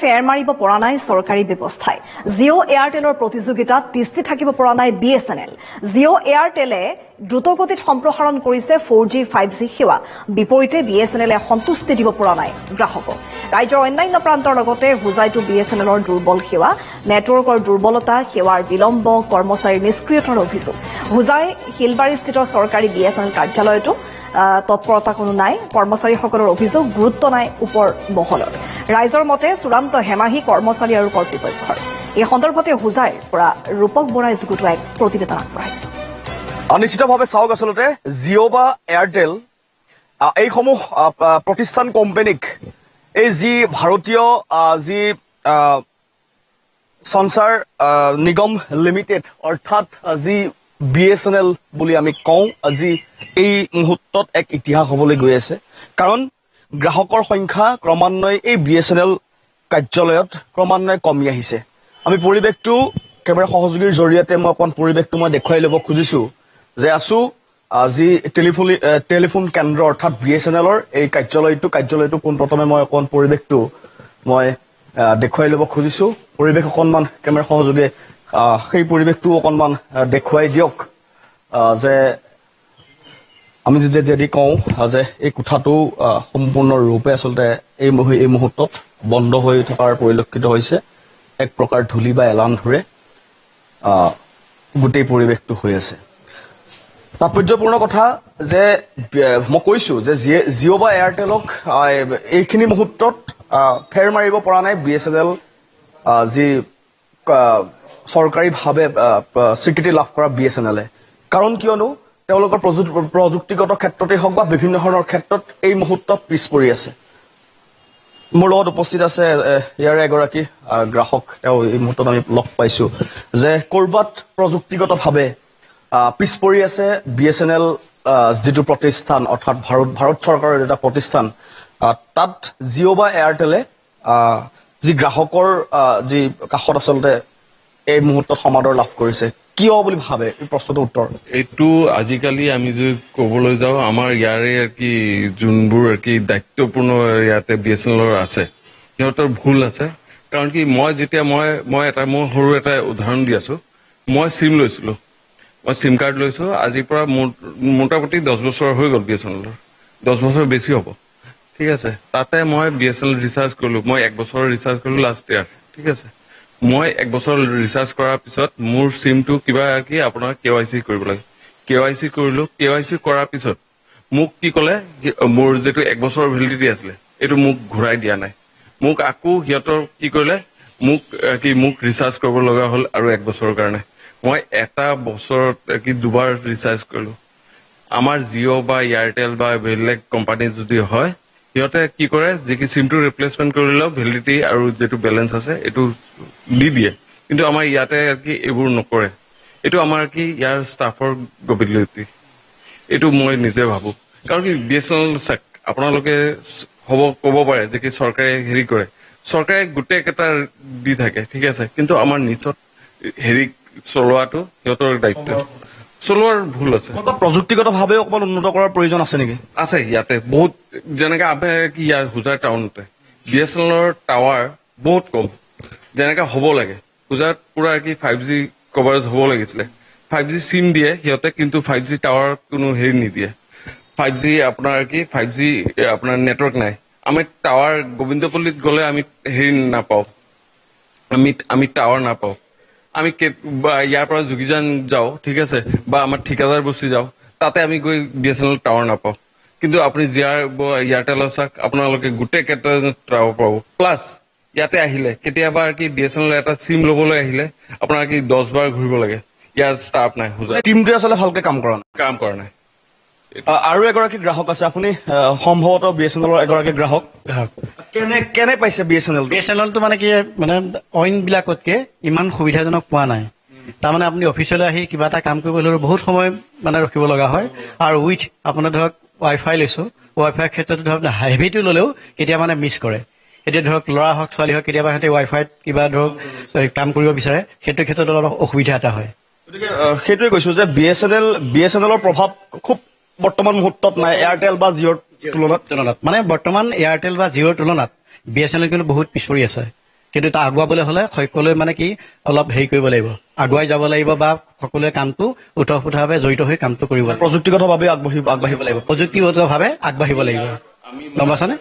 ফেৰ মাৰিব পৰা নাই চৰকাৰী ব্যৱস্থাই। জিঅ' এয়াৰটেলৰ প্ৰতিযোগিতাত তিষ্ঠি থাকিব পৰা নাই BSNL। জিঅ' এয়াৰটেলে দ্ৰুতগতিত সম্প্ৰসাৰণ কৰিছে 4G 5G সেৱা। বিপৰীতে BSNL সন্তুষ্টি দিব পৰা নাই গ্ৰাহকক। ৰাজ্যৰ অন্যান্য প্ৰান্তৰ লগতে হোজাইতো BSNLৰ দুৰ্বল সেৱা, নেটৱৰ্কৰ দুৰ্বলতা, সেৱাৰ বিলম্ব, কৰ্মচাৰীৰ নিষ্ক্ৰিয়তাৰ অভিযোগ। হোজাই শিলবাৰীস্থিত চৰকাৰী BSNL কাৰ্যালয়তো তৎপৰতা কোনো নাই। কৰ্মচাৰীসকলৰ অভিযোগ, গুৰুত্ব নাই ওপৰ মহলত। ৰাইজৰ মতে চূড়ান্ত হেমাহি কৰ্মচাৰী আৰু কৰ্তৃপক্ষৰ। এই সন্দৰ্ভতে হোজাইৰ পৰা ৰূপক বৰাই যুগুতোৱা এক প্ৰতিবেদন আগবঢ়াইছে। নিশ্চিতভাৱে চাওক, আচলতে জিঅ' বা এয়াৰটেল এইসমূহ প্ৰতিষ্ঠান কোম্পানীক এই যি ভাৰতীয় যি সঞ্চাৰ নিগম লিমিটেড অৰ্থাৎ যি BSNL বুলি আমি কওঁ, আজি এই মুহূৰ্তত এক ইতিহাস হ'বলৈ গৈ আছে। কাৰণ গ্ৰাহকৰ সংখ্যা ক্ৰমান্বয়ে এই BSNL কাৰ্যালয়ত ক্ৰমান্বয়ে কমি আহিছে। আমি পৰিৱেশটো কেমেৰা সহযোগীৰ জৰিয়তে মই অকণমান পৰিৱেশটো মই দেখুৱাই ল'ব খুজিছো যে আছো যি টেলিফোন কেন্দ্ৰ অৰ্থাৎ BSNLৰ এই কাৰ্যালয়টো পোনপ্ৰথমে মই অকণমান পৰিৱেশটো মই দেখুৱাই ল'ব খুজিছো। পৰিৱেশ অকণমান কেমেৰা সহযোগীয়ে সেই পৰিৱেশটো অকণমান দেখুৱাই দিয়ক যে আমি যদি কওঁ যে এই কোঠাটো সম্পূৰ্ণৰূপে আচলতে এই মুহূৰ্তত বন্ধ হৈ থকাৰ পৰিলক্ষিত হৈছে। এক প্ৰকাৰ ধূলি বা এলান ধৰে গোটেই পৰিৱেশটো হৈ আছে। তাৎপৰ্যপূৰ্ণ কথা যে মই কৈছো যে জিঅ' বা এয়াৰটেলক এইখিনি মুহূৰ্তত ফেৰ মাৰিব পৰা নাই BSNL যি চৰকাৰীভাৱে স্বীকৃতি লাভ কৰা BSNL। কাৰণ কিয়নো তেওঁলোকৰ প্ৰযুক্তিগত ক্ষেত্ৰতেই হওক বা বিভিন্ন ধৰণৰ ক্ষেত্ৰত এই মুহূৰ্তত পিছ পৰি আছে। মোৰ লগত উপস্থিত আছে ইয়াৰে এগৰাকী গ্ৰাহক। তেওঁ এই মুহূৰ্তত আমি লগ পাইছো যে ক'ৰবাত প্ৰযুক্তিগতভাৱে পিছ পৰি আছে BSNL যিটো প্ৰতিষ্ঠান অৰ্থাৎ ভাৰত চৰকাৰৰ এটা প্ৰতিষ্ঠান। তাত জিঅ' বা এয়াৰটেলে যি গ্ৰাহকৰ যি কাষত আচলতে এই মুহূৰ্তত সমাদৰ লাভ কৰিছে। কিয় বুলি ভাবে? এই প্ৰশ্নটোৰ উত্তৰ এইটো আজিকালি আমি যদি ক'বলৈ যাওঁ, আমাৰ ইয়াৰে কি যোনবোৰ কি দায়িত্বপূৰ্ণ ইয়াতে BSNLৰ আছে, সিহঁতৰ ভুল আছে। কাৰণ কি মই সৰু এটা উদাহৰণ দি আছো। মই চিম লৈছিলো, মই চিম কাৰ্ড লৈছো। আজিৰ পৰা মোটামুটি 10 বছৰ হৈ গ'ল BSNLৰ, 10 বছৰ বেছি হ'ব। ঠিক আছে, তাতে মই BSNL ৰিচাৰ্জ কৰিলো। মই 1 বছৰৰ ৰিচাৰ্জ কৰিলো লাষ্ট ইয়াৰ। ঠিক আছে, মই 1 বছৰ ৰিচাৰ্জ কৰাৰ পিছত মোৰ চিমটো কিবা কি আপোনাৰ KYC কৰিব লাগে। KYC কৰিলো। KYC কৰাৰ পিছত মোক কি ক'লে, মোৰ যিটো 1 বছৰৰ ভেলিডিটি আছিলে এইটো মোক ঘূৰাই দিয়া নাই। মোক আকৌ সিহঁতৰ কি কৰিলে, মোক ৰিচাৰ্জ কৰিব লগা হ'ল আৰু 1 বছৰৰ কাৰণে। মই এটা বছৰত দুবাৰ ৰিচাৰ্জ কৰিলো। আমাৰ জিঅ' বা এয়াৰটেল বা বেলেগ কোম্পানী যদি হয়, সিহঁতে কি কৰে, যে কি চিমটো ৰিপ্লেচমেণ্ট কৰিলেও ভেলিডিটি আৰু যিটো বেলেঞ্চ আছে এইটো দি দিয়ে। কিন্তু আমাৰ ইয়াতে কি এইবোৰ নকৰে। এইটো আমাৰ কি ইয়াৰ ষ্টাফৰ গফিলতি, এইটো মই নিজে ভাবো। কাৰণ কি BSNL আপোনালোকে ক'ব পাৰে যে কি চৰকাৰে হেৰি কৰে, চৰকাৰে গোটেই কেইটা দি থাকে। ঠিক আছে, কিন্তু আমাৰ নিচত হেৰি চলোৱাটো সিহঁতৰ দায়িত্ব। চলোৱাৰ ভুল আছে। প্ৰযুক্তিগতভাৱে অকণমান উন্নত কৰাৰ প্ৰয়োজন আছে নেকি? আছে ইয়াতে বহুত। যেনেকে আপোনাৰ কি ইয়াৰ হোজাৰ টাউনতে BSNLৰ টাৱাৰ বহুত কম, যেনেকে হ'ব লাগে। হোজাত পুৰা কি 5G কভাৰেজ হ'ব লাগিছিলে। 5G চিম দিয়ে সিহঁতে, কিন্তু 5G টাৱাৰ কোনো হেৰি নিদিয়ে। 5G আপোনাৰ কি 5G আপোনাৰ নেটৱৰ্ক নাই। আমি টাৱাৰ গোবিন্দপল্লীত গ'লে আমি হেৰি নাপাওঁ, আমি টাৱাৰ নাপাওঁ। আমি ইয়াৰ পৰা যোগীজান যাওঁ, ঠিক আছে, বা আমাৰ ঠিকাদাৰ বস্তি যাওঁ, তাতে আমি গৈ BSNL টাৱাৰ নাপাওঁ। কিন্তু আপুনি এয়াৰটেলৰ চাওক, আপোনালোকে গোটেই কেইটা টাৱাৰ পাব। প্লাছ ইয়াতে আহিলে কেতিয়াবা কি BSNL এটা চিম ল'বলৈ আহিলে আপোনাৰ কি 10 বাৰ ঘূৰিব লাগে। ইয়াৰ ষ্টাফ নাই, টিমটোৱে আচলতে ভালকে কাম কৰা নাই। আৰু এগৰাকী গ্ৰাহক আছে, আপুনি সম্ভৱতঃ BSNLৰ এগৰাকী গ্ৰাহক। কেনে পাইছে BSNLটো? মানে কি মানে অইনবিলাকতকে ইমান সুবিধাজনক পোৱা নাই। তাৰমানে আপুনি অফিচলৈ আহি কিবা এটা কাম কৰিব হ'লেও বহুত সময় মানে ৰখিব লগা হয়। আৰু উইথ আপোনাৰ ধৰক ৱাইফাই লৈছো, ৱাইফাইৰ ক্ষেত্ৰতো ধৰক হেভিটো ল'লেও কেতিয়াবা মানে মিছ কৰে। এতিয়া ধৰক ল'ৰা হওক ছোৱালী হওক, কেতিয়াবা সিহঁতে ৱাইফাইত কিবা ধৰক কাম কৰিব বিচাৰে, সেইটো ক্ষেত্ৰত অলপ অসুবিধা এটা হয়। গতিকে সেইটোৱে কৈছো যে BSNLৰ প্ৰভাৱ খুব বৰ্তমান মুহূৰ্তত নাই এয়াৰটেল বা জিঅ'ৰ তুলনাত। মানে বৰ্তমান এয়াৰটেল বা জিঅ'ৰ তুলনাত BSNL কিন্তু বহুত পিছ পৰি আছে। কিন্তু তাৰ আগুৱাবলৈ হ'লে সকলোৱে মানে কি অলপ হেৰি কৰিব লাগিব, আগুৱাই যাব লাগিব বা সকলোৱে কামটো ওতঃপ্ৰোতভাৱে জড়িত হৈ কামটো কৰিব লাগিব, প্ৰযুক্তিগতভাৱে আগবাঢ়িব লাগিব। প্ৰযুক্তিগতভাৱে আগবাঢ়িব লাগিব, গম পাইছানে?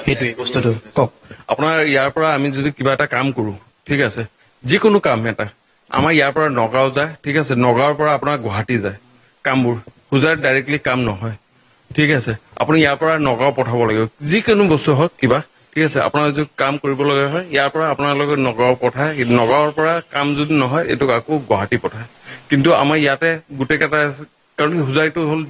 সেইটোৱে বস্তুটো। কওক। আপোনাৰ ইয়াৰ পৰা আমি যদি কিবা এটা কাম কৰো, ঠিক আছে, যিকোনো কাম এটা আমাৰ ইয়াৰ পৰা নগাঁও যায়, ঠিক আছে, নগাঁৱৰ পৰা আপোনাৰ গুৱাহাটী যায় কামবোৰ, হোজাইত ডাইৰেক্টলি কাম নহয়, ঠিক আছে, আপুনি ইয়াৰ পৰা নগাঁও পঠাব লাগিব, যিকোনো বস্তু হওক কিবা, ঠিক আছে, আপোনাৰ যদি কাম কৰিব লগা হয় ইয়াৰ পৰা আপোনালোকে নগাঁও পঠায়, নগাঁৱৰ পৰা কাম যদি নহয় এইটোক আকৌ গুৱাহাটী পঠায়। কিন্তু আমাৰ ইয়াতে গোটেইকেইটা আছে, কাৰণ হোজাইটো হ'ল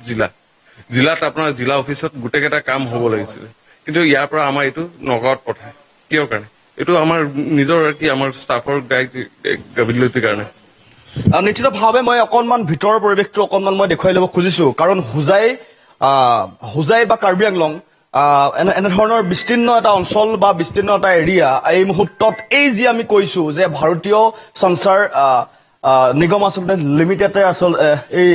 জিলাত আপোনাৰ জিলা অফিচত গোটেইকেইটা কাম হ'ব লাগিছিলে, কিন্তু ইয়াৰ পৰা আমাৰ এইটো নগাঁৱত পঠায়। কিয় কাৰণে? এইটো আমাৰ নিজৰ কি আমাৰ ষ্টাফৰ গাফিলতিৰ কাৰণে। নিশ্চিতভাৱে মই অকণমান ভিতৰৰ পৰিৱেশটো অকণমান মই দেখুৱাই ল'ব খুজিছো, কাৰণ হোজাই বা কাৰ্বি আংলং এনেধৰণৰ বিস্তীৰ্ণ এটা অঞ্চল বা বিস্তীৰ্ণ এটা এৰিয়া এই মুহূৰ্তত এই যি আমি কৈছো যে ভাৰতীয় সঞ্চাৰ নিগম আচলতে লিমিটেডে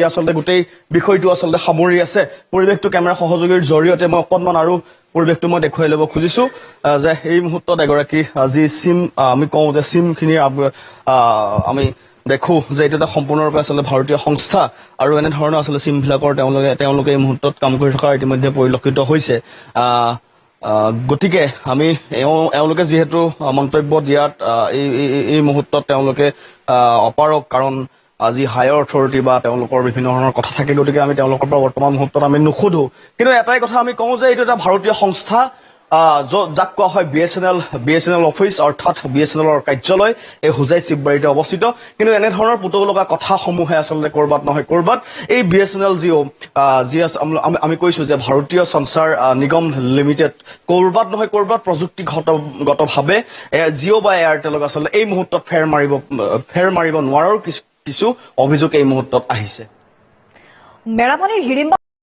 আচলতে গোটেই বিষয়টো আচলতে সামৰি আছে। পৰিৱেশটো কেমেৰা সহযোগীৰ জৰিয়তে মই অকণমান আৰু পৰিৱেশটো মই দেখুৱাই ল'ব খুজিছো যে এই মুহূৰ্তত এগৰাকী যি চিম আমি কওঁ যে চিমখিনিৰ আমি দেখো যে এইটো এটা সম্পূৰ্ণৰূপে আচলতে ভাৰতীয় সংস্থা আৰু এনেধৰণৰ আচলতে চিমবিলাকৰ তেওঁলোকে এই মুহূৰ্তত কাম কৰি থকা ইতিমধ্যে পৰিলক্ষিত হৈছে। গতিকে আমি এওঁলোকে যিহেতু মন্তব্য দিয়াত এই মুহূৰ্তত তেওঁলোকে অপাৰক, কাৰণ আজি হায়াৰ অথৰিটি বা তেওঁলোকৰ বিভিন্ন ধৰণৰ কথা থাকে, গতিকে আমি তেওঁলোকৰ পৰা বৰ্তমান মুহূৰ্তত আমি নুসুধো। কিন্তু এটাই কথা আমি কওঁ যে এইটো এটা ভাৰতীয় সংস্থা, যাক কোৱা হয় BSNL অফিচ, অৰ্থাৎ BSNLৰ কাৰ্যালয় এই হোজাই শিৱবাৰীতে অৱস্থিত। কিন্তু এনেধৰণৰ পুতৌ লগা কথাসমূহে আচলতে কৰবাত নহয় কৰবাত এই BSNL যি আমি কৈছো যে ভাৰতীয় সঞ্চাৰ নিগম লিমিটেড কৰবাত নহয় কৰবাত প্ৰযুক্তিগতভাৱে জিঅ' বা এয়াৰটেলক আচলতে এই মুহূৰ্তত ফেৰ মাৰিব নোৱাৰাৰ কিছু অভিযোগ এই মুহূৰ্তত আহিছে। মেৰাপানীৰ হিৰিম্বা